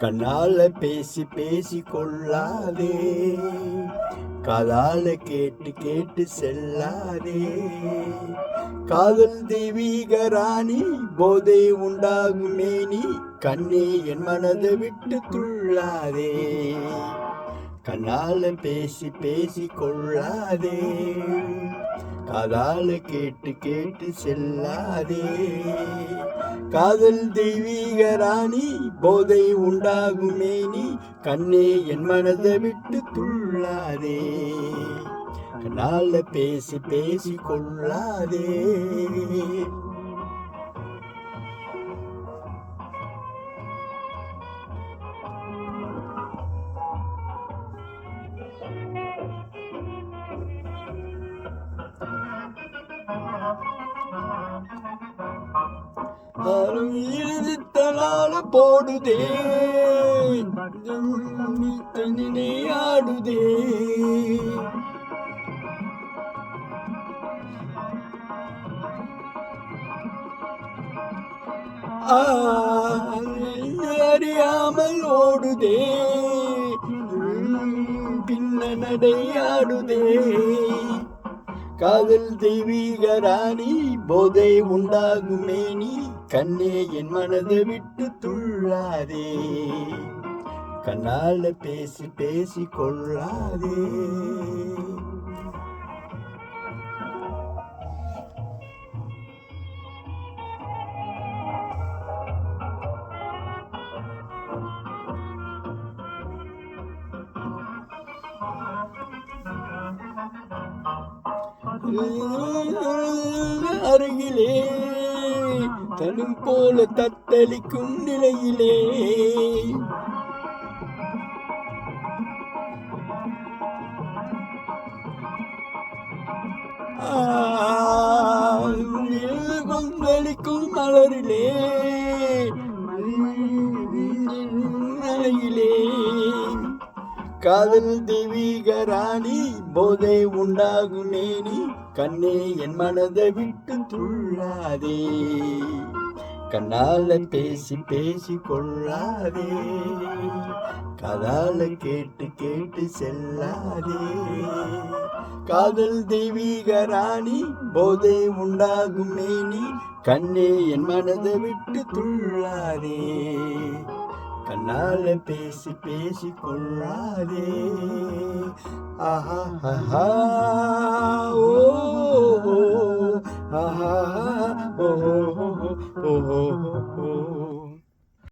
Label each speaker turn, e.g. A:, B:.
A: கண்ணால பேசி பேசி கொள்ளாதே, காதால கேட்டு கேட்டு செல்லாதே. காதல் தெய்வீக ராணி, போதை உண்டாகும் மேனி, கண்ணே என் மனதை விட்டு துள்ளாதே. கண்ணால பேசி பேசி கொள்ளாதே, காதால கேட்டு கேட்டு செல்லாதே. காதல் தெய்வீக ராணி, போதை உண்டாகும் மேனி, கண்ணே என் மனதை விட்டு துள்ளாதே. கண்ணால பேசி பேசி கொள்ளாதே. இழுத்தலால போடுதே, நினையாடுதே. அறியாமல் ஓடுதே, பின்ன நடையாடுதே. காதல் தெய்வீக ராணி, போதை உண்டாகும் மேனி, கண்ணே என் மனதை விட்டு துள்ளாதே. கண்ணால பேசி பேசி கொள்ளாதே. அருகிலே தனும் போல தத்தளிக்கும் நிலையிலே, கொந்தளிக்கும் மலரிலே, நிலையிலே. காதல் தெய்வீக ராணி, போதை உண்டாகும் மேனி, கண்ணே என் மனதை விட்டு துள்ளாதே. கண்ணால பேசி பேசி கொள்ளாதே, காதால கேட்டு கேட்டு செல்லாதே. காதல் தெய்வீக ராணி, போதை உண்டாகும் மேனி, கண்ணே என் மனதை விட்டு துள்ளாதே. கண்ணால பேசி பேசி கொள்ளாதே. ஆஹா ஆஹா ஓ ஆஹா ஓ ஓ